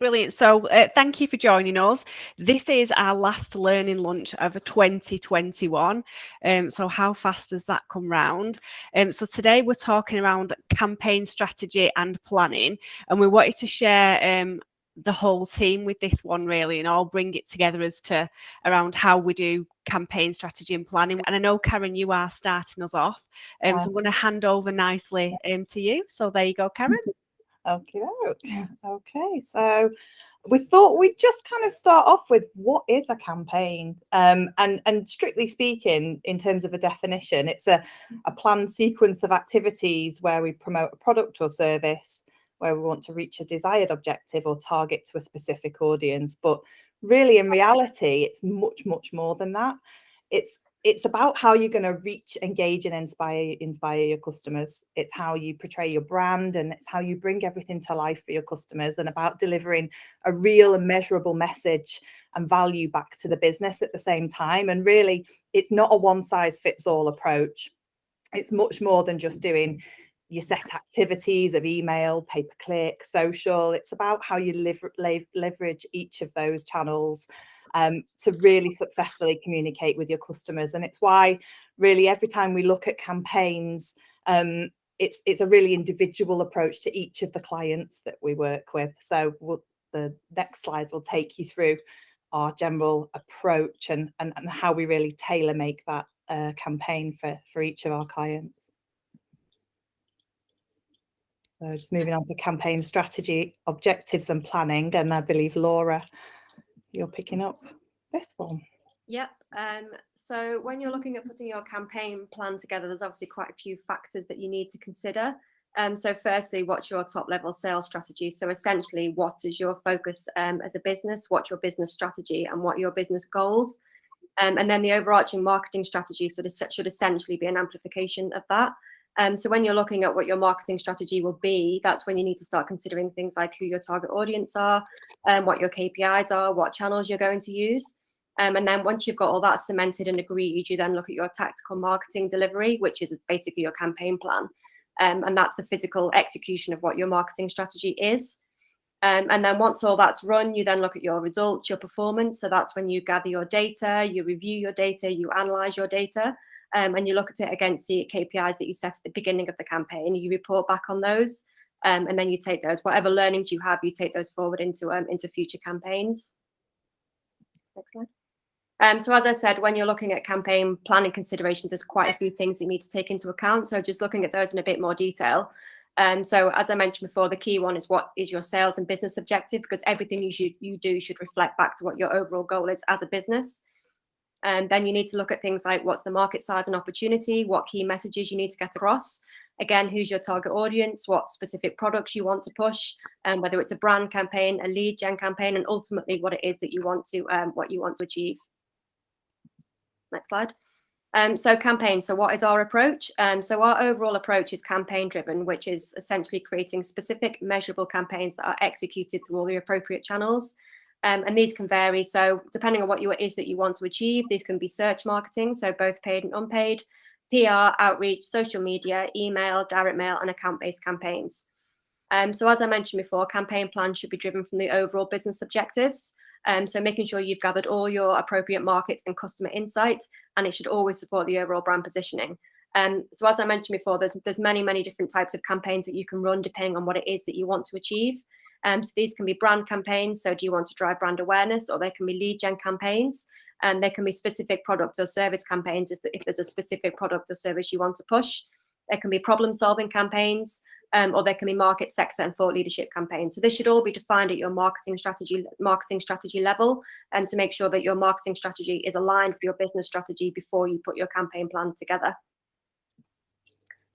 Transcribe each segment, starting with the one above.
Brilliant. So thank you for joining us. This is our last learning lunch of 2021. So how fast does that come round? So today we're talking around campaign strategy and planning, and we wanted to share the whole team with this one really, and I'll bring it together as to around how we do campaign strategy and planning. And I know, Karen, you are starting us off. So I'm going to hand over nicely to you. So there you go, Karen. Okay. So we thought we'd just kind of start off with what is a campaign, and strictly speaking, in terms of a definition, it's a planned sequence of activities where we promote a product or service, where we want to reach a desired objective or target to a specific audience. But really, in reality, it's much more than that. It's about how you're going to reach, engage, and inspire your customers. It's how you portray your brand, and it's how you bring everything to life for your customers, and about delivering a real and measurable message and value back to the business at the same time. And really, it's not a one-size-fits-all approach. It's much more than just doing your set activities of email, pay-per-click, social. It's about how you leverage each of those channels to really successfully communicate with your customers. And it's why really every time we look at campaigns, it's a really individual approach to each of the clients that we work with. So the next slides will take you through our general approach and how we really tailor make that campaign for each of our clients. So just moving on to campaign strategy, objectives and planning. And I believe, Laura, you're picking up this one. Yep. So when you're looking at putting your campaign plan together, there's obviously quite a few factors that you need to consider. So firstly, what's your top level sales strategy? So essentially, what is your focus as a business? What's your business strategy and what are your business goals? And then the overarching marketing strategy should essentially be an amplification of that. So when you're looking at what your marketing strategy will be, that's when you need to start considering things like who your target audience are, what your KPIs are, what channels you're going to use. And then once you've got all that cemented and agreed, you then look at your tactical marketing delivery, which is basically your campaign plan. And that's the physical execution of what your marketing strategy is. And then once all that's run, you then look at your results, your performance. So that's when you gather your data, you review your data, you analyze your data. And you look at it against the KPIs that you set at the beginning of the campaign. You report back on those, and then you take those, whatever learnings you have, you take those forward into future campaigns. Next slide. So as I said, when you're looking at campaign planning considerations, there's quite a few things you need to take into account. So just looking at those in a bit more detail. So as I mentioned before, the key one is what is your sales and business objective, because everything you do should reflect back to what your overall goal is as a business. And then you need to look at things like what's the market size and opportunity, what key messages you need to get across. Again, who's your target audience, what specific products you want to push, and whether it's a brand campaign, a lead gen campaign, and ultimately what it is that you want to achieve. Next slide. So campaign. So what is our approach? So our overall approach is campaign driven, which is essentially creating specific measurable campaigns that are executed through all the appropriate channels. And these can vary. So depending on what it is that you want to achieve, these can be search marketing, so both paid and unpaid, PR, outreach, social media, email, direct mail, and account-based campaigns. So as I mentioned before, campaign plans should be driven from the overall business objectives. So making sure you've gathered all your appropriate market and customer insights, and it should always support the overall brand positioning. So as I mentioned before, there's many different types of campaigns that you can run depending on what it is that you want to achieve. So these can be brand campaigns. So do you want to drive brand awareness, or they can be lead gen campaigns, and they can be specific product or service campaigns if there's a specific product or service you want to push. There can be problem solving campaigns, or there can be market sector and thought leadership campaigns. So this should all be defined at your marketing strategy level, and to make sure that your marketing strategy is aligned with your business strategy before you put your campaign plan together.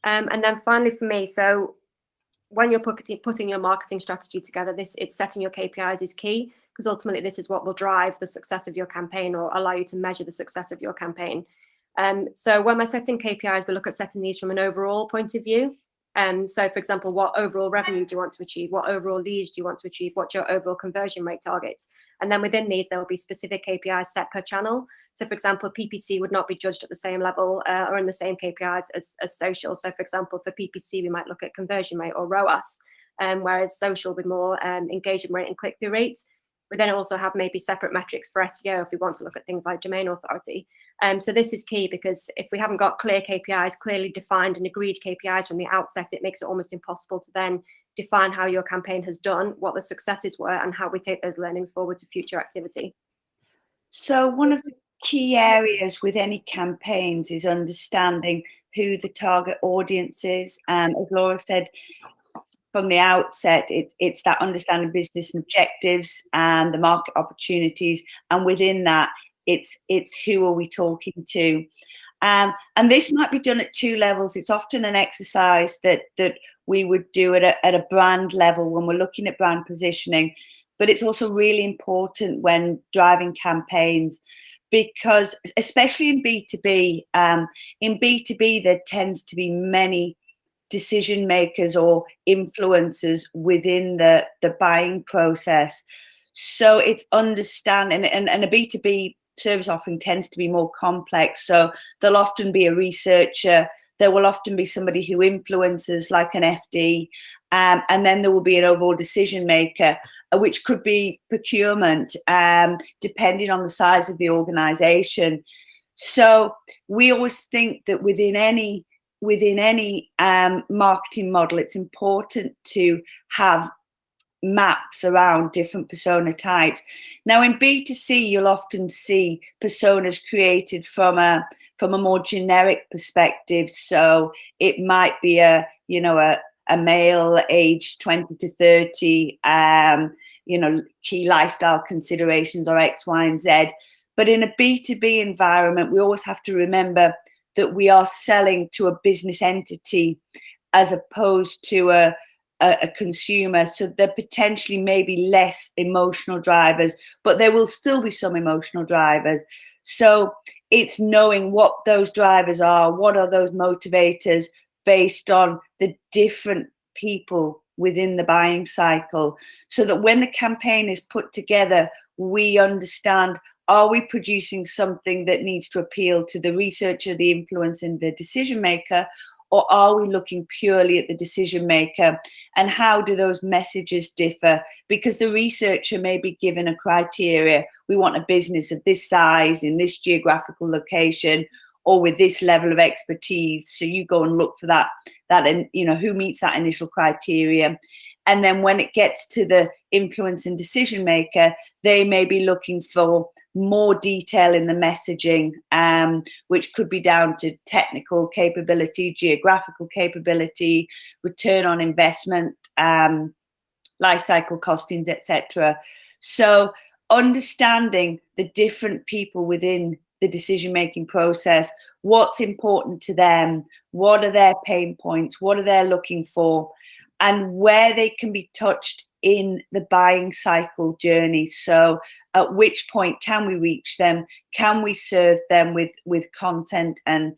And then finally for me, so when you're putting your marketing strategy together, it's setting your KPIs is key, because ultimately this is what will drive the success of your campaign or allow you to measure the success of your campaign. So when we're setting KPIs, we look at setting these from an overall point of view. So for example, what overall revenue do you want to achieve? What overall leads do you want to achieve? What's your overall conversion rate targets? And then within these, there will be specific KPIs set per channel. So for example, PPC would not be judged at the same level or in the same KPIs as social. So for example, for PPC, we might look at conversion rate or ROAS. whereas social with more engagement rate and click-through rates. We then also have maybe separate metrics for SEO if we want to look at things like domain authority. So this is key, because if we haven't got clear KPIs, clearly defined and agreed KPIs from the outset, it makes it almost impossible to then define how your campaign has done, what the successes were, and how we take those learnings forward to future activity. So one of the key areas with any campaigns is understanding who the target audience is. As Laura said from the outset, it's that understanding business and objectives and the market opportunities, and within that, it's who are we talking to. And this might be done at two levels. It's often an exercise that we would do at a brand level when we're looking at brand positioning, but it's also really important when driving campaigns, because especially in B2B, there tends to be many decision makers or influencers within the buying process. So it's understanding, and a B2B service offering tends to be more complex. So there'll often be a researcher, there will often be somebody who influences, like an FD, and then there will be an overall decision maker, which could be procurement, depending on the size of the organization. So we always think that within any marketing model, it's important to have maps around different persona types. Now in B2C, you'll often see personas created from a more generic perspective. So it might be a male aged 20 to 30, key lifestyle considerations or X, Y, and Z. But in a B2B environment, we always have to remember that we are selling to a business entity as opposed to a consumer. So there potentially may be less emotional drivers, but there will still be some emotional drivers. So it's knowing what those drivers are, what are those motivators based on the different people within the buying cycle, so that when the campaign is put together, we understand, are we producing something that needs to appeal to the researcher, the influencer, and the decision maker, or are we looking purely at the decision maker? And how do those messages differ? Because the researcher may be given a criteria. We want a business of this size in this geographical location, or with this level of expertise. So you go and look for that, and who meets that initial criteria. And then when it gets to the influence and decision maker, they may be looking for more detail in the messaging, which could be down to technical capability, geographical capability, return on investment, life cycle costings, etc. So understanding the different people within the decision-making process, what's important to them, what are their pain points, what are they looking for, and where they can be touched in the buying cycle journey. So at which point can we reach them? Can we serve them with content and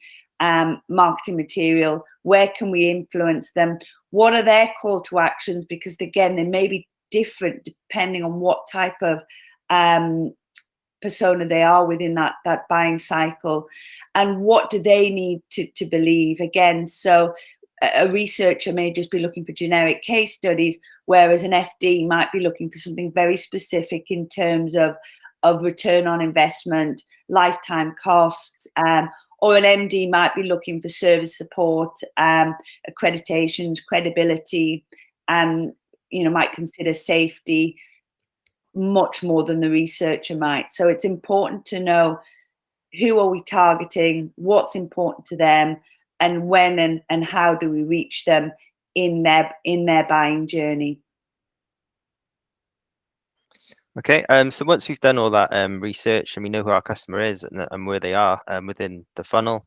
marketing material? Where can we influence them? What are their call to actions? Because again, they may be different depending on what type of persona they are within that buying cycle, and what do they need to believe. Again, so a researcher may just be looking for generic case studies, whereas an FD might be looking for something very specific in terms of return on investment, lifetime costs, or an MD might be looking for service support, accreditations, credibility, and might consider safety much more than the researcher might. So it's important to know who are we targeting, what's important to them, and when and how do we reach them in their buying journey. Okay, so once we've done all that research and we know who our customer is and where they are within the funnel,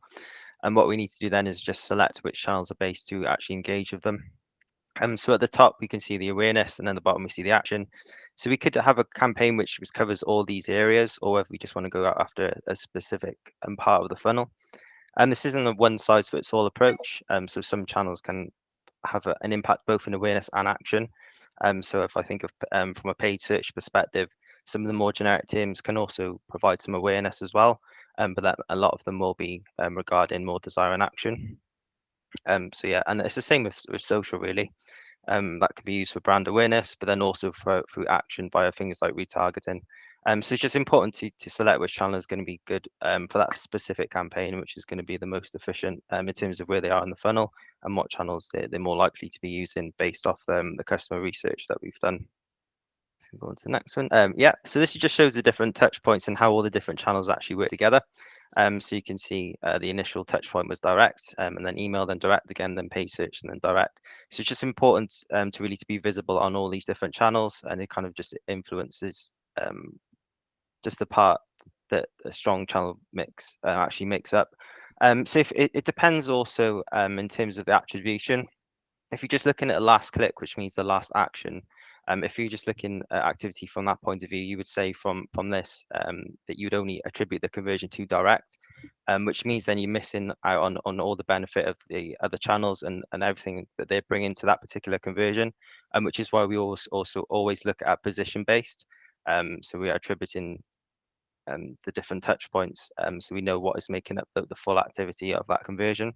and what we need to do then is just select which channels are based to actually engage with them. So at the top we can see the awareness, and then the bottom we see the action. So we could have a campaign which covers all these areas, or if we just want to go out after a specific part of the funnel. And this isn't a one-size-fits-all approach. So some channels can have an impact both in awareness and action. So if I think of from a paid search perspective, some of the more generic terms can also provide some awareness as well, but that a lot of them will be regarding more desire and action. So yeah, and it's the same with social really. that can be used for brand awareness, but then also through action via things like retargeting. So it's just important to select which channel is going to be good for that specific campaign, which is going to be the most efficient in terms of where they are in the funnel and what channels they're more likely to be using based off the customer research that we've done. Go on to the next one. Yeah, so this just shows the different touch points and how all the different channels actually work together. So you can see the initial touch point was direct, and then email, then direct again, then paid search, and then direct. So it's just important to really be visible on all these different channels, and it kind of just influences just the part that a strong channel mix actually makes up. So if it depends also in terms of the attribution. If you're just looking at a last click, which means the last action, if you're just looking at activity from that point of view, you would say from this that you would only attribute the conversion to direct, which means then you're missing out on all the benefit of the other channels and everything that they're bringing to that particular conversion, which is why we also always look at position based. So we are attributing the different touch points, so we know what is making up the full activity of that conversion,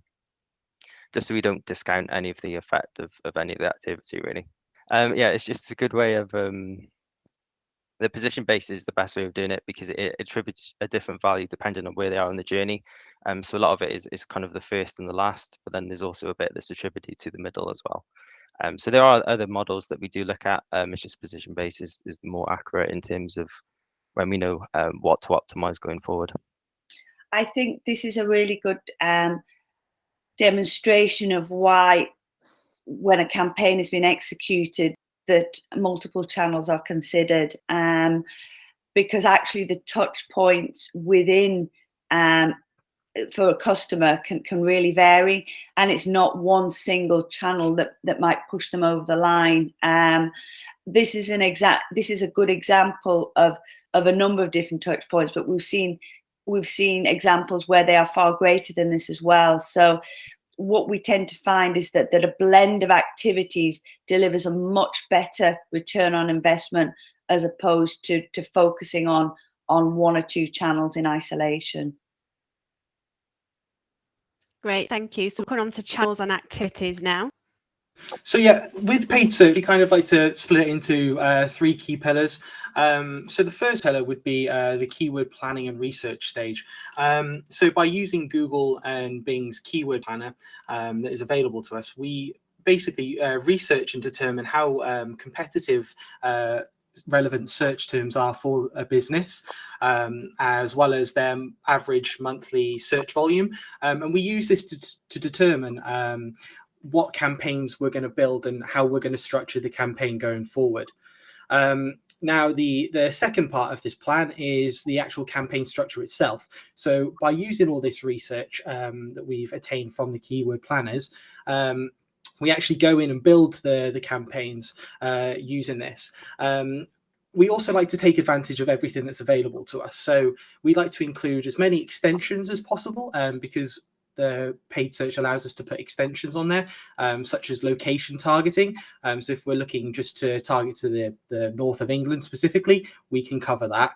just so we don't discount any of the effect of any of the activity, really. Yeah, it's just a good way of the position based is the best way of doing it because it attributes a different value depending on where they are in the journey. So a lot of it is kind of the first and the last, but then there's also a bit that's attributed to the middle as well. So there are other models that we do look at. It's just position based is the more accurate in terms of when we know what to optimize going forward. I think this is a really good demonstration of why, when a campaign has been executed, that multiple channels are considered, because actually the touch points within for a customer can really vary, and it's not one single channel that might push them over the line. This is a good example of a number of different touch points, but we've seen examples where they are far greater than this as well. So what we tend to find is that a blend of activities delivers a much better return on investment as opposed to focusing on one or two channels in isolation. Great, thank you. So we're coming on to channels and activities now. So yeah, with paid search, we kind of like to split it into 3 key pillars. So the first pillar would be the keyword planning and research stage. So by using Google and Bing's keyword planner that is available to us, we basically research and determine how competitive relevant search terms are for a business, as well as their average monthly search volume. And we use this to determine what campaigns we're going to build and how we're going to structure the campaign going forward. Now, the second part of this plan is the actual campaign structure itself. So by using all this research that we've attained from the keyword planners, we actually go in and build the campaigns using this. We also like to take advantage of everything that's available to us. So we like to include as many extensions as possible because the paid search allows us to put extensions on there, such as location targeting. So if we're looking just to target to the north of England specifically, we can cover that.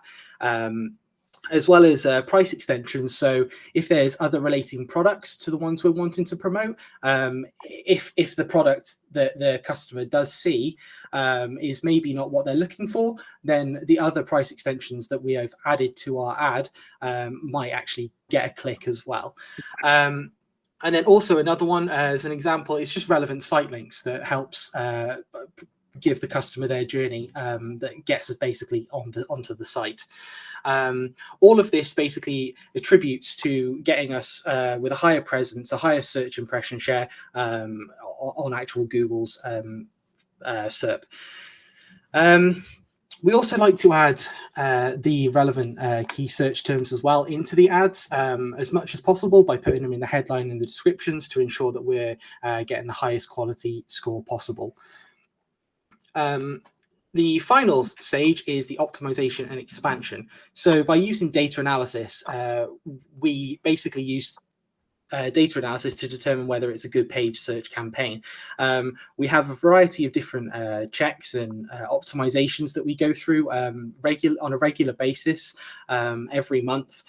As well as price extensions. So if there's other relating products to the ones we're wanting to promote, if the product that the customer does see is maybe not what they're looking for, then the other price extensions that we have added to our ad might actually get a click as well. And then also another one, as an example, it's just relevant site links that helps give the customer their journey that gets us basically onto the site. All of this basically attributes to getting us with a higher presence, a higher search impression share on actual Google's SERP. We also like to add the relevant key search terms as well into the ads as much as possible by putting them in the headline and the descriptions to ensure that we're getting the highest quality score possible. The final stage is the optimization and expansion. So by using data analysis, we basically use data analysis to determine whether it's a good paid search campaign. We have a variety of different checks and optimizations that we go through on a regular basis every month,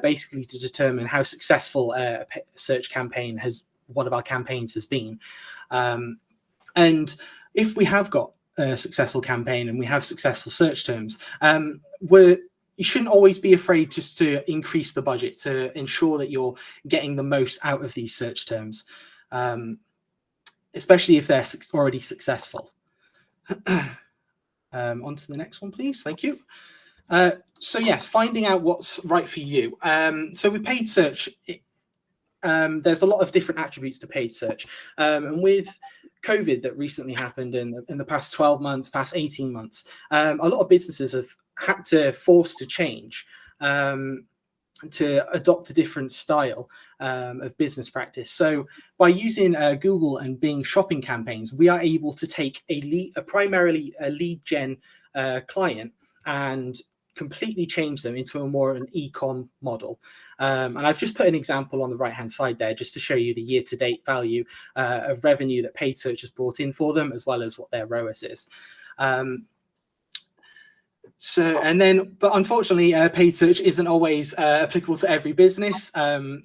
basically to determine how successful a search campaign one of our campaigns has been. And if we have got a successful campaign and we have successful search terms, you shouldn't always be afraid just to increase the budget to ensure that you're getting the most out of these search terms, especially if they're already successful. On to the next one, please. Thank you. So yes, finding out what's right for you. So with paid search, there's a lot of different attributes to paid search. And with COVID that recently happened in the past 12 months, past 18 months, a lot of businesses have had to force to change to adopt a different style of business practice. So by using Google and Bing shopping campaigns, we are able to take primarily a lead gen client and completely change them into more of an e-com model. And I've just put an example on the right-hand side there just to show you the year-to-date value of revenue that paid search has brought in for them, as well as what their ROAS is. But unfortunately, paid search isn't always applicable to every business.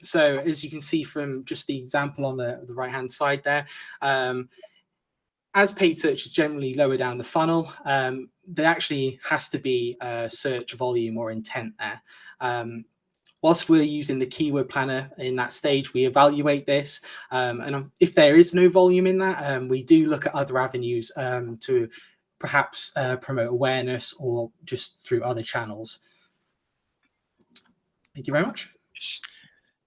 So as you can see from just the example on the right-hand side there, as paid search is generally lower down the funnel, there actually has to be search volume or intent there. Whilst we're using the keyword planner in that stage, we evaluate this. And if there is no volume in that, we do look at other avenues to perhaps promote awareness or just through other channels. Thank you very much.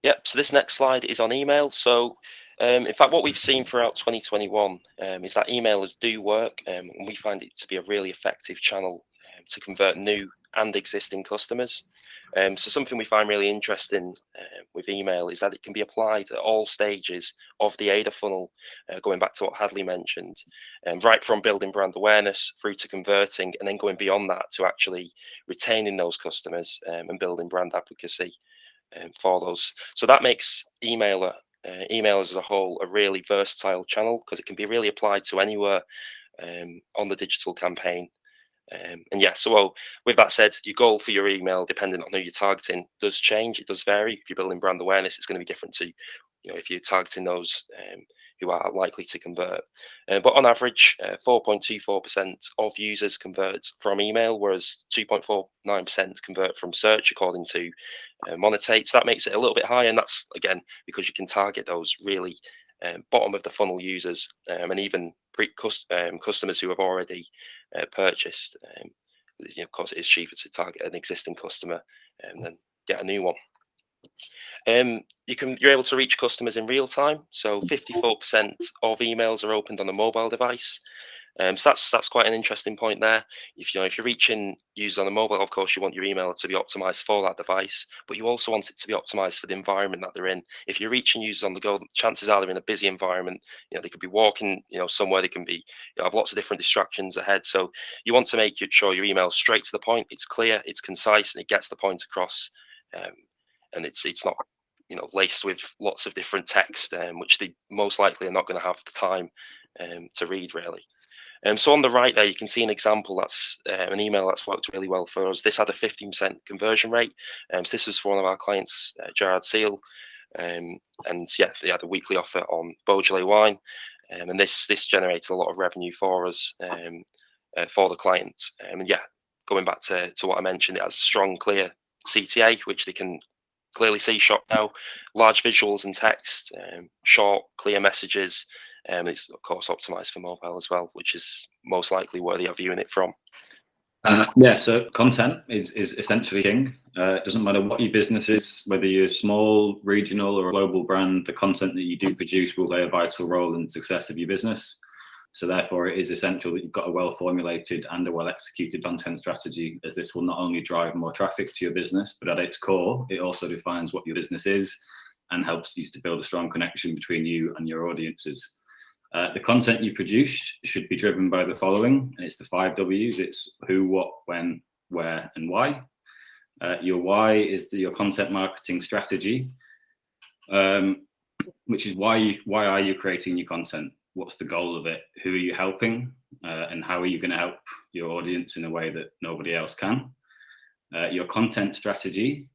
Yep, so this next slide is on email. So in fact, what we've seen throughout 2021 is that emailers do work, and we find it to be a really effective channel to convert new and existing customers. So something we find really interesting with email is that it can be applied at all stages of the AIDA funnel, going back to what Hadley mentioned, right from building brand awareness through to converting, and then going beyond that to actually retaining those customers and building brand advocacy for those. So that makes emailers as a whole a really versatile channel, because it can be really applied to anywhere on the digital campaign. And yeah, so with that said, your goal for your email, depending on who you're targeting, does change. It does vary. If you're building brand awareness, it's going to be different to, if you're targeting those who are likely to convert. But on average, 4.24% of users convert from email, whereas 2.49% convert from search, according to Monetate. So that makes it a little bit higher, and that's again because you can target those really bottom of the funnel users, and even customers who have already purchased. Of course, it is cheaper to target an existing customer than get a new one. You're able to reach customers in real time. So 54% of emails are opened on a mobile device. So that's quite an interesting point there. If you're reaching users on a mobile, of course, you want your email to be optimized for that device, but you also want it to be optimized for the environment that they're in. If you're reaching users on the go, chances are they're in a busy environment. They could be walking, somewhere. They can be, have lots of different distractions ahead. So you want to make sure your email is straight to the point. It's clear, it's concise, and it gets the point across. And it's not, laced with lots of different text, which they most likely are not going to have the time to read, really. So on the right there, you can see an example that's an email that's worked really well for us. This had a 15% conversion rate. So this was for one of our clients, Gerard Seal. And yeah, they had a weekly offer on Beaujolais wine. And this generated a lot of revenue for us, for the client. And yeah, going back to what I mentioned, it has a strong, clear CTA, which they can clearly see shop now, large visuals and text, short, clear messages. It's of course optimized for mobile as well, which is most likely where they are viewing it from. Yeah, so content is essentially king. It doesn't matter what your business is, whether you're small, regional, or a global brand, the content that you do produce will play a vital role in the success of your business. So therefore, it is essential that you've got a well-formulated and a well-executed content strategy, as this will not only drive more traffic to your business, but at its core, it also defines what your business is and helps you to build a strong connection between you and your audiences. The content you produce should be driven by the following, and it's the 5 W's. It's who, what, when, where, and why. Your why is your content marketing strategy, which is why are you creating your content? What's the goal of it? Who are you helping? And how are you going to help your audience in a way that nobody else can? Your content strategy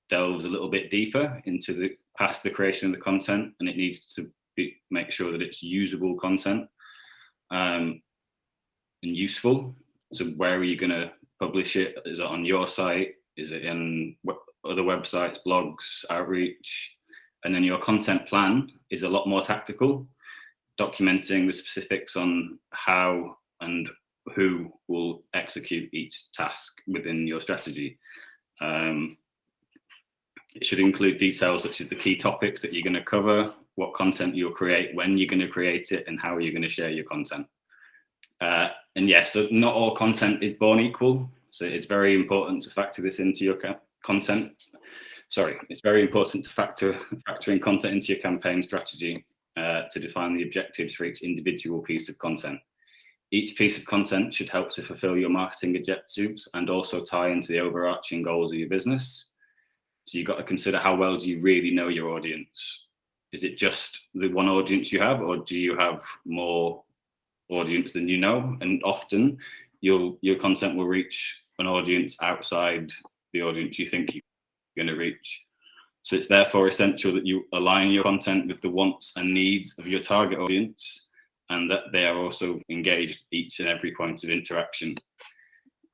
delves a little bit deeper into past the creation of the content, and it needs to make sure that it's usable content. and useful. So where are you going to publish it? Is it on your site? Is it in other websites, blogs, outreach? And then your content plan is a lot more tactical, documenting the specifics on how and who will execute each task within your strategy. It should include details such as the key topics that you're going to cover, what content you'll create, when you're going to create it, and how you're going to share your content. And yeah, so not all content is born equal. So it's very important to factor this into your content. Sorry, it's very important to factor in content into your campaign strategy to define the objectives for each individual piece of content. Each piece of content should help to fulfill your marketing objectives and also tie into the overarching goals of your business. So you've got to consider how well do you really know your audience? Is it just the one audience you have, or do you have more audience than you know? And often your content will reach an audience outside the audience you think you're going to reach. So it's therefore essential that you align your content with the wants and needs of your target audience, and that they are also engaged each and every point of interaction.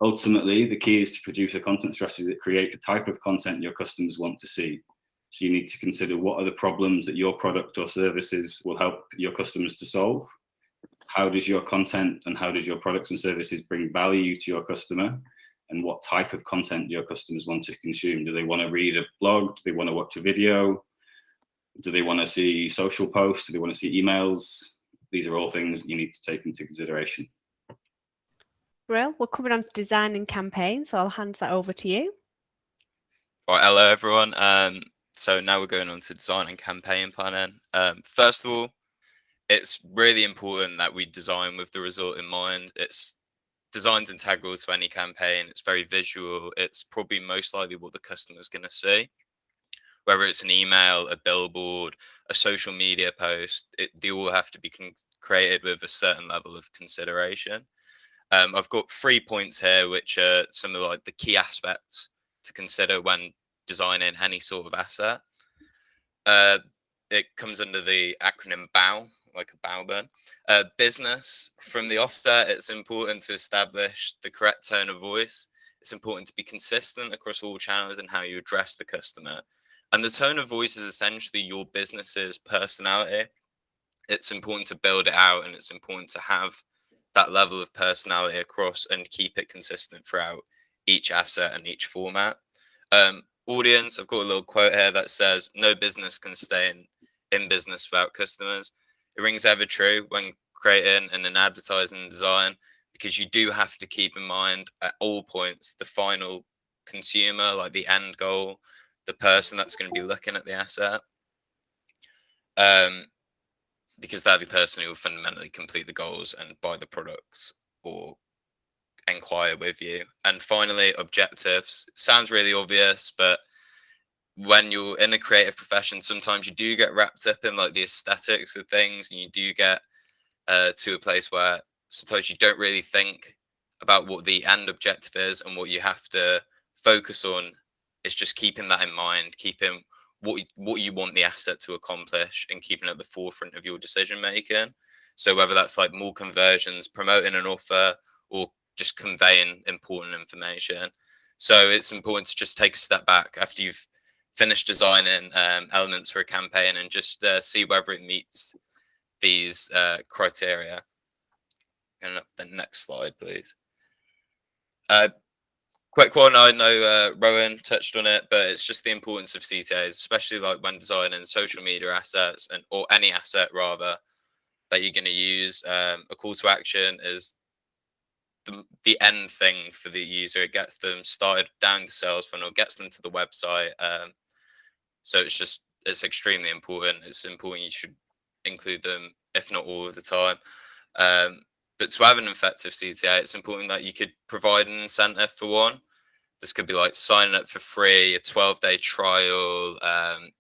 Ultimately, the key is to produce a content strategy that creates the type of content your customers want to see. So you need to consider what are the problems that your product or services will help your customers to solve. How does your content and how does your products and services bring value to your customer? And what type of content your customers want to consume? Do they want to read a blog? Do they want to watch a video? Do they want to see social posts? Do they want to see emails? These are all things you need to take into consideration. Well, we're coming on to designing campaigns, so I'll hand that over to you. Right, hello everyone. So now we're going on to design and campaign planning. First of all, it's really important that we design with the result in mind. Design's integral to any campaign. It's very visual. It's probably most likely what the customer's going to see. Whether it's an email, a billboard, a social media post, they all have to be created with a certain level of consideration. I've got 3 points here, which are some of the key aspects to consider when designing any sort of asset. It comes under the acronym BOW, like a bow burn. Business, from the offset, it's important to establish the correct tone of voice. It's important to be consistent across all channels and how you address the customer. And the tone of voice is essentially your business's personality. It's important to build it out, and it's important to have that level of personality across and keep it consistent throughout each asset and each format. Audience, I've got a little quote here that says, "No business can stay in business without customers." It rings ever true when creating an advertising design, because you do have to keep in mind at all points the final consumer, like the end goal, the person that's going to be looking at the asset, because they're the person who will fundamentally complete the goals and buy the products or inquire with you. And finally, objectives. Sounds really obvious, but when you're in a creative profession, sometimes you do get wrapped up in the aesthetics of things, and you do get to a place where sometimes you don't really think about what the end objective is, and what you have to focus on is just keeping that in mind, keeping what you want the asset to accomplish, and keeping it at the forefront of your decision making. So whether that's more conversions, promoting an offer, or just conveying important information. So it's important to just take a step back after you've finished designing elements for a campaign, and just see whether it meets these criteria. And the next slide, please. Quick one, I know Rowan touched on it, but it's just the importance of CTAs, especially when designing social media assets, or any asset rather that you're going to use. A call to action is the end thing for the user. It gets them started down the sales funnel, gets them to the website. So it's extremely important. It's important you should include them, if not all of the time. But to have an effective CTA, it's important that you could provide an incentive for one. This could be signing up for free, a 12-day trial,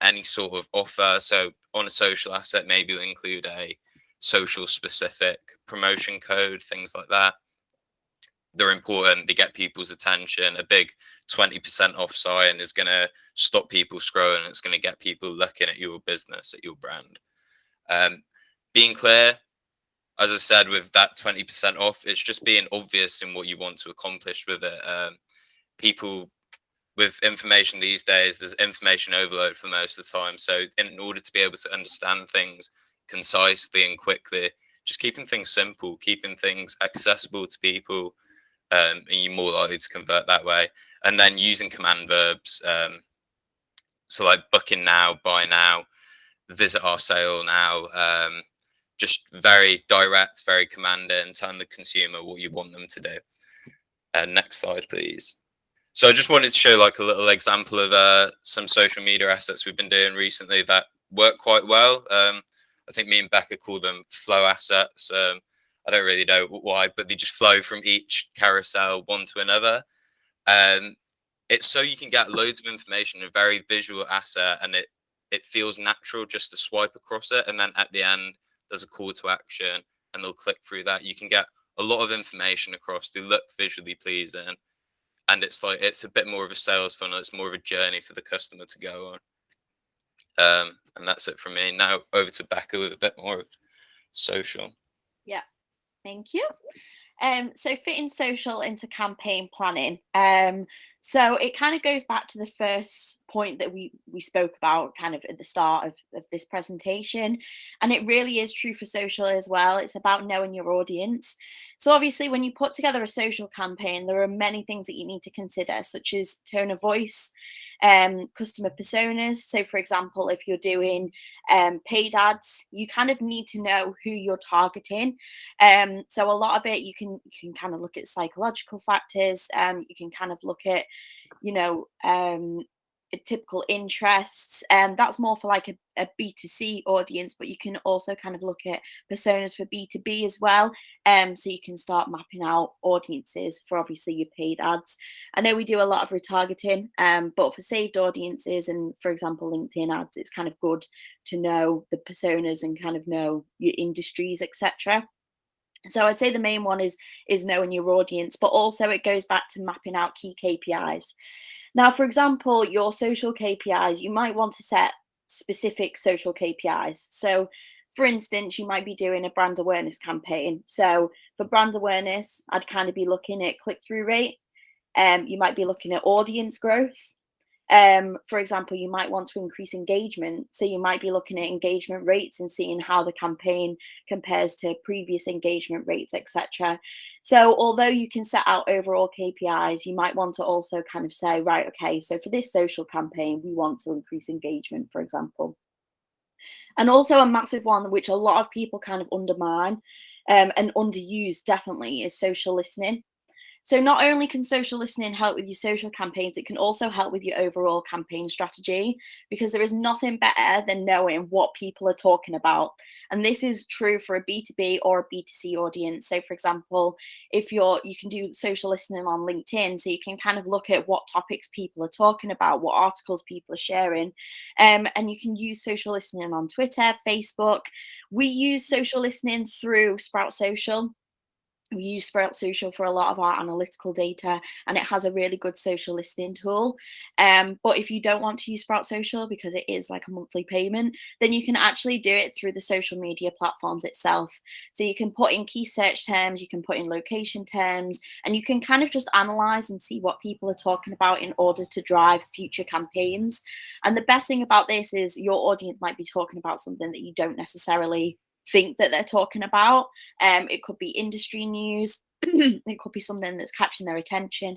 any sort of offer. So on a social asset, maybe you'll include a social specific promotion code, things like that. They're important. They get people's attention. A big 20% off sign is going to stop people scrolling. It's going to get people looking at your business, at your brand. Being clear, as I said, with that 20% off, it's just being obvious in what you want to accomplish with it. People with information these days, there's information overload for most of the time. So in order to be able to understand things concisely and quickly, just keeping things simple, keeping things accessible to people, and you're more likely to convert that way. And then using command verbs, so like booking now, buy now, visit our sale now, just very direct, very commanding, telling the consumer what you want them to do. Next slide, please. So I just wanted to show like a little example of some social media assets we've been doing recently that work quite well. I think me and Becca call them flow assets. I don't really know why, but they just flow from each carousel one to another. It's so you can get loads of information in a very visual asset, and it feels natural just to swipe across it. And then at the end, there's a call to action and they'll click through that. You can get a lot of information across. They look visually pleasing. And it's like, it's a bit more of a sales funnel. It's more of a journey for the customer to go on. And that's it from me. Now over to Becca with a bit more of social. Yeah, thank you. So fitting social into campaign planning. So it kind of goes back to the first point that we spoke about kind of at the start of this presentation. And it really is true for social as well. It's about knowing your audience. So obviously when you put together a social campaign, there are many things that you need to consider, such as tone of voice, customer personas. So for example, if you're doing paid ads, you kind of need to know who you're targeting. So a lot of it, you can kind of look at psychological factors. You can kind of look at, typical interests. That's more for like a B2C audience, but you can also kind of look at personas for B2B as well. So you can start mapping out audiences for obviously your paid ads. I know we do a lot of retargeting, but for saved audiences and, for example, LinkedIn ads, it's kind of good to know the personas and kind of know your industries, etc. So I'd say the main one is knowing your audience, but also it goes back to mapping out key KPIs. Now, for example, your social KPIs, you might want to set specific social KPIs. So for instance, you might be doing a brand awareness campaign. So for brand awareness, I'd kind of be looking at click-through rate. You might be looking at audience growth. For example, you might want to increase engagement. So you might be looking at engagement rates and seeing how the campaign compares to previous engagement rates, etc. So although you can set out overall KPIs, you might want to also kind of say, right, okay, so for this social campaign, we want to increase engagement, for example. And also a massive one, which a lot of people kind of undermine and underuse definitely, is social listening. So not only can social listening help with your social campaigns, it can also help with your overall campaign strategy, because there is nothing better than knowing what people are talking about. And this is true for a B2B or a B2C audience. So for example, if you can do social listening on LinkedIn, so you can kind of look at what topics people are talking about, what articles people are sharing. And you can use social listening on Twitter, Facebook. We use social listening through Sprout Social. We use Sprout Social for a lot of our analytical data, and it has a really good social listening tool. But if you don't want to use Sprout Social because it is like a monthly payment, then you can actually do it through the social media platforms itself. So you can put in key search terms, you can put in location terms, and you can kind of just analyze and see what people are talking about in order to drive future campaigns. And the best thing about this is your audience might be talking about something that you don't necessarily think that they're talking about. It could be industry news. It could be something that's catching their attention.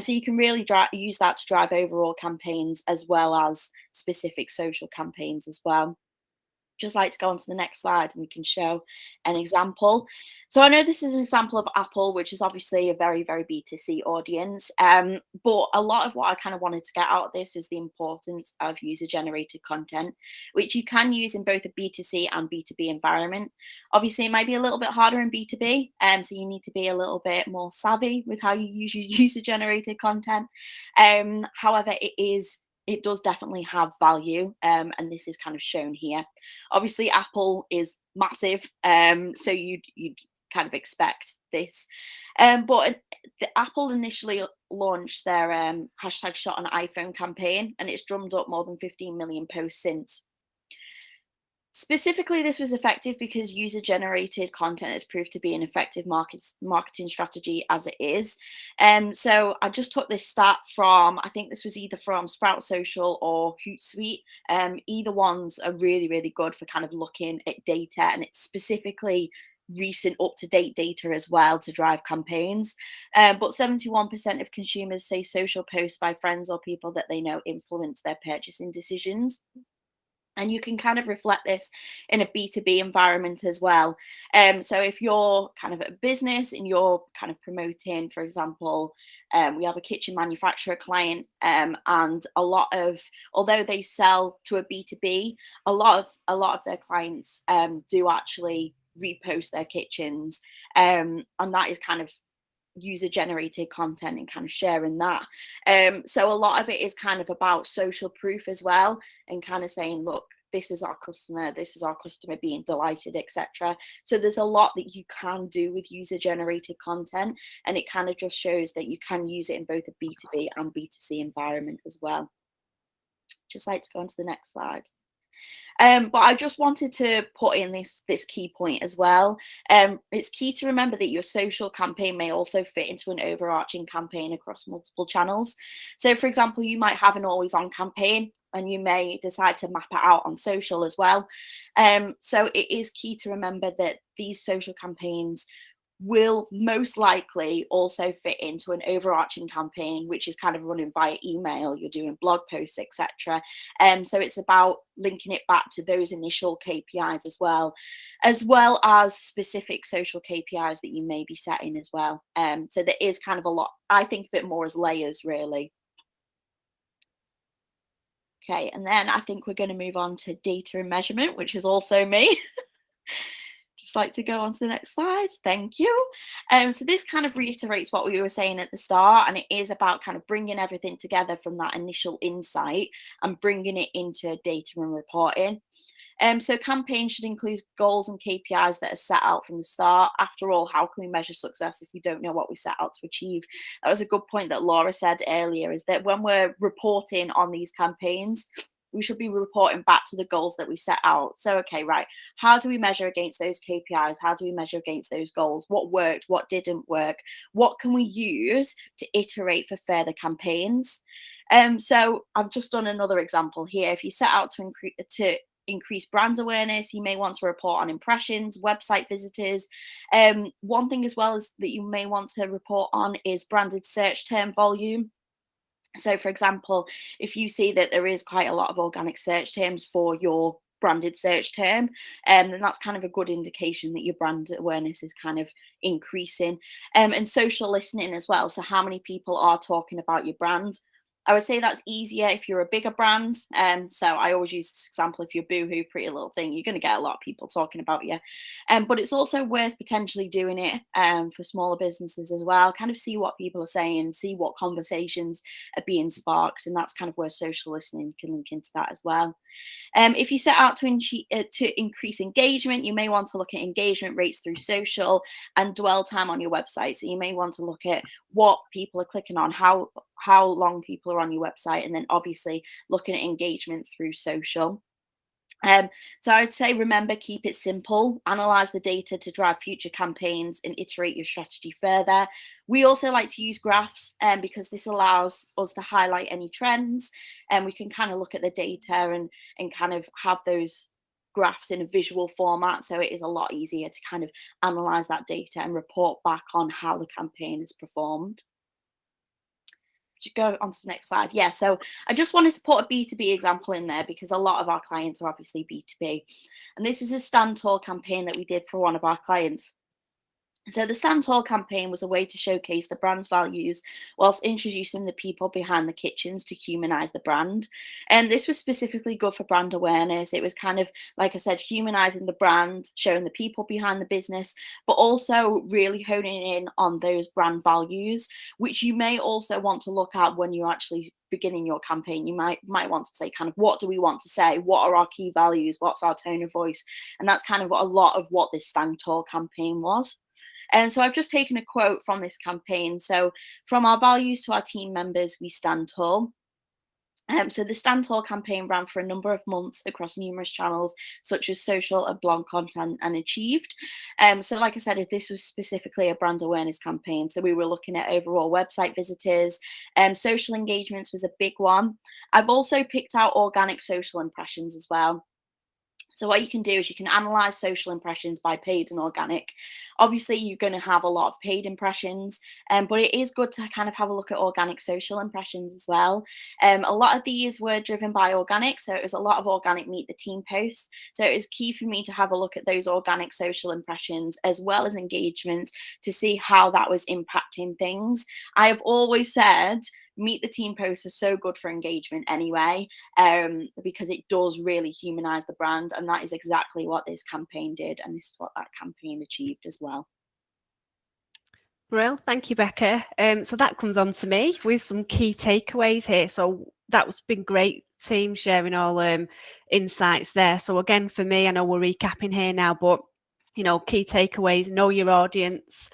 So you can really use that to drive overall campaigns as well as specific social campaigns as well. Just like to go on to the next slide and we can show an example. So I know this is an example of Apple, which is obviously a very, very B2C audience. But a lot of what I kind of wanted to get out of this is the importance of user-generated content, which you can use in both a B2C and B2B environment. Obviously, it might be a little bit harder in B2B, so you need to be a little bit more savvy with how you use your user-generated content. However, it does definitely have value, and this is kind of shown here. Obviously, Apple is massive, so you'd kind of expect this. But Apple initially launched their hashtag Shot on iPhone campaign, and it's drummed up more than 15 million posts since. Specifically, this was effective because user-generated content has proved to be an effective marketing strategy as it is. So I just took this stat from, I think this was either from Sprout Social or Hootsuite. Either ones are really, really good for kind of looking at data, and it's specifically recent up-to-date data as well to drive campaigns. But 71% of consumers say social posts by friends or people that they know influence their purchasing decisions. And you can kind of reflect this in a B2B environment as well. So if you're kind of a business and you're kind of promoting, for example, we have a kitchen manufacturer client, and although they sell to a B2B, a lot of their clients do actually repost their kitchens, and that is kind of user generated content and kind of sharing that. So a lot of it is kind of about social proof as well, and kind of saying, look, this is our customer being delighted, etc. So there's a lot that you can do with user generated content, and it kind of just shows that you can use it in both a B2B and B2C environment as well. Just like to go on to the next slide. But I just wanted to put in this key point as well. It's key to remember that your social campaign may also fit into an overarching campaign across multiple channels. So for example, you might have an always on campaign, and you may decide to map it out on social as well. So it is key to remember that these social campaigns will most likely also fit into an overarching campaign, which is kind of running via email, you're doing blog posts, etc. So it's about linking it back to those initial KPIs as well as specific social KPIs that you may be setting as well. So there is kind of a lot, I think of it more as layers really. Okay, and then I think we're going to move on to data and measurement, which is also me. Just like to go on to the next slide. Thank you. So this kind of reiterates what we were saying at the start, and it is about kind of bringing everything together from that initial insight and bringing it into data and reporting. So campaigns should include goals and KPIs that are set out from the start. After all, how can we measure success if we don't know what we set out to achieve? That was a good point that Laura said earlier, is that when we're reporting on these campaigns, we should be reporting back to the goals that we set out. So, okay, right, how do we measure against those KPIs? How do we measure against those goals? What worked? What didn't work? What can we use to iterate for further campaigns? So I've just done another example here. If you set out to increase brand awareness, you may want to report on impressions, website visitors. One thing as well is that you may want to report on is branded search term volume. So for example, if you see that there is quite a lot of organic search terms for your branded search term, then that's kind of a good indication that your brand awareness is kind of increasing. And social listening as well. So how many people are talking about your brand? I would say that's easier if you're a bigger brand. So I always use this example: if you're Boohoo, Pretty Little Thing, you're going to get a lot of people talking about you. But it's also worth potentially doing it for smaller businesses as well. Kind of see what people are saying, see what conversations are being sparked, and that's kind of where social listening can link into that as well. If you set out to increase engagement, you may want to look at engagement rates through social and dwell time on your website. So you may want to look at what people are clicking on, how long people are on your website, and then obviously looking at engagement through social. So I would say, remember, keep it simple, analyze the data to drive future campaigns and iterate your strategy further. We also like to use graphs because this allows us to highlight any trends, and we can kind of look at the data and kind of have those graphs in a visual format. So it is a lot easier to kind of analyze that data and report back on how the campaign has performed. Just go on to the next slide. Yeah, so I just wanted to put a B2B example in there because a lot of our clients are obviously B2B. And this is a Stand Tall campaign that we did for one of our clients. So the Stand Tall campaign was a way to showcase the brand's values whilst introducing the people behind the kitchens to humanize the brand. And this was specifically good for brand awareness. It was kind of, like I said, humanizing the brand, showing the people behind the business, but also really honing in on those brand values, which you may also want to look at when you're actually beginning your campaign. You might want to say, kind of, what do we want to say? What are our key values? What's our tone of voice? And that's kind of a lot of what this Stand Tall campaign was. And so I've just taken a quote from this campaign. So, from our values to our team members, we stand tall. So the Stand Tall campaign ran for a number of months across numerous channels, such as social and blog content, and achieved. So like I said, this was specifically a brand awareness campaign. So we were looking at overall website visitors, social engagements was a big one. I've also picked out organic social impressions as well. So what you can do is you can analyze social impressions by paid and organic. Obviously, you're going to have a lot of paid impressions, but it is good to kind of have a look at organic social impressions as well. A lot of these were driven by organic, so it was a lot of organic Meet the Team posts. So it was key for me to have a look at those organic social impressions as well as engagements to see how that was impacting things. I have always said Meet the Team posts are so good for engagement anyway, because it does really humanize the brand, and that is exactly what this campaign did, and this is what that campaign achieved as well. Brill, thank you, Becca. So that comes on to me with some key takeaways here. So that's been great, team, sharing all insights there. So again, for me, I know we're recapping here now, but key takeaways: know your audience.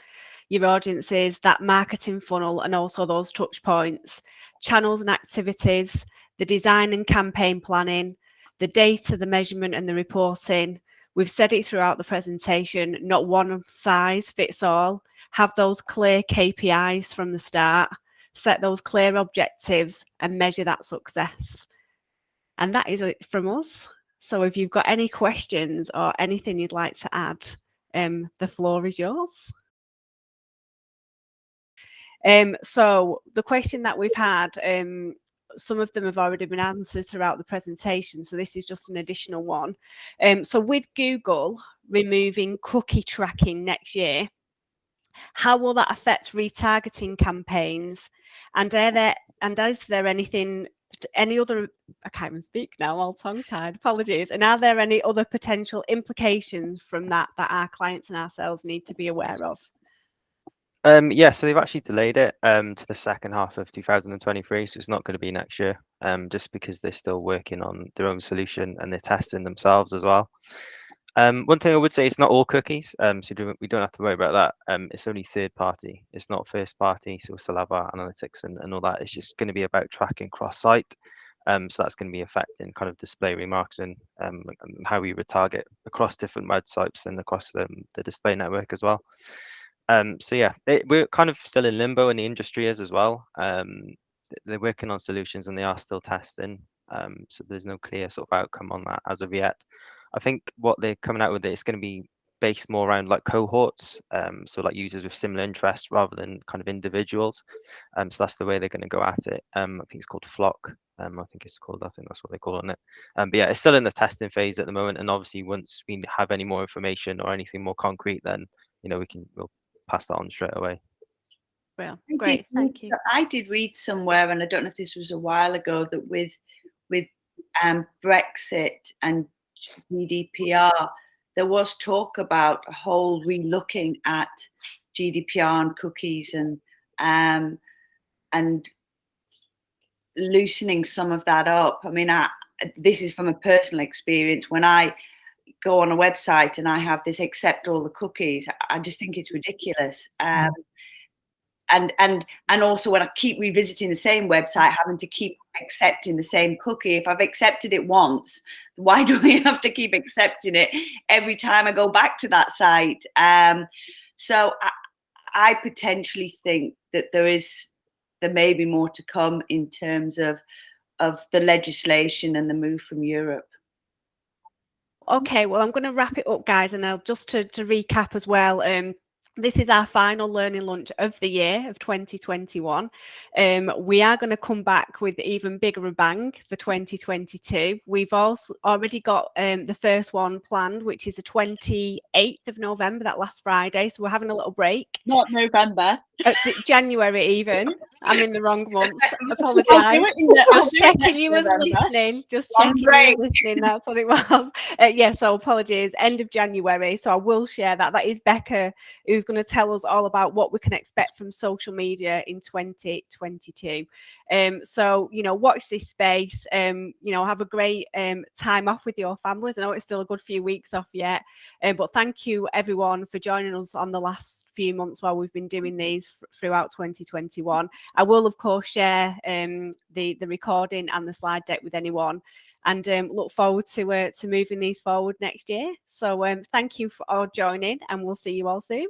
Your audiences, that marketing funnel, and also those touch points, channels and activities, the design and campaign planning, the data, the measurement and the reporting. We've said it throughout the presentation, not one size fits all. Have those clear KPIs from the start, set those clear objectives and measure that success. And that is it from us. So if you've got any questions or anything you'd like to add, the floor is yours. So the question that we've had, some of them have already been answered throughout the presentation, so this is just an additional one. So with Google removing cookie tracking next year, how will that affect retargeting campaigns? And is there any other, I can't even speak now, all tongue-tied, apologies. And are there any other potential implications from that our clients and ourselves need to be aware of? Yeah, so they've actually delayed it to the second half of 2023, so it's not going to be next year, just because they're still working on their own solution and they're testing themselves as well. One thing I would say, it's not all cookies, so we don't have to worry about that. It's only third party, it's not first party, so we'll still have our analytics and all that. It's just going to be about tracking cross-site, so that's going to be affecting kind of display remarketing and how we retarget across different websites and across the display network as well. So yeah, we're kind of still in limbo, and the industry is as well. They're working on solutions and they are still testing. So there's no clear sort of outcome on that as of yet. I think what they're coming out with, it's going to be based more around like cohorts, so like users with similar interests rather than kind of individuals. So that's the way they're going to go at it. I think it's called Flock. I think that's what they call it. But yeah, it's still in the testing phase at the moment, and obviously once we have any more information or anything more concrete, then we'll pass that on straight away. Well, great, thank you. I did read somewhere, and I don't know if this was a while ago, that with Brexit and GDPR, there was talk about a whole relooking at GDPR and cookies and loosening some of that up. I mean, this is from a personal experience. When I go on a website and I have this accept all the cookies, I just think it's ridiculous. And also when I keep revisiting the same website, having to keep accepting the same cookie. If I've accepted it once, why do I have to keep accepting it every time I go back to that site? So I potentially think that there may be more to come in terms of the legislation and the move from Europe. Okay, well, I'm going to wrap it up, guys, and I'll just to recap as well. This is our final learning lunch of the year of 2021. We are going to come back with even bigger a bang for 2022. We've also already got the first one planned, which is the 28th of November, that last Friday. So we're having a little break. Not November. January even. I'm in the wrong month. Apologise. Just checking you was listening. Just checking you was listening. That's what it was. Yeah, so apologies. End of January. So I will share that. That is Becca, who's going to tell us all about what we can expect from social media in 2022. So watch this space. Have a great time off with your families. I know it's still a good few weeks off yet, but thank you everyone for joining us on the last few months while we've been doing these. these throughout 2021. I will, of course, share the recording and the slide deck with anyone, and look forward to moving these forward next year. So thank you for joining, and we'll see you all soon.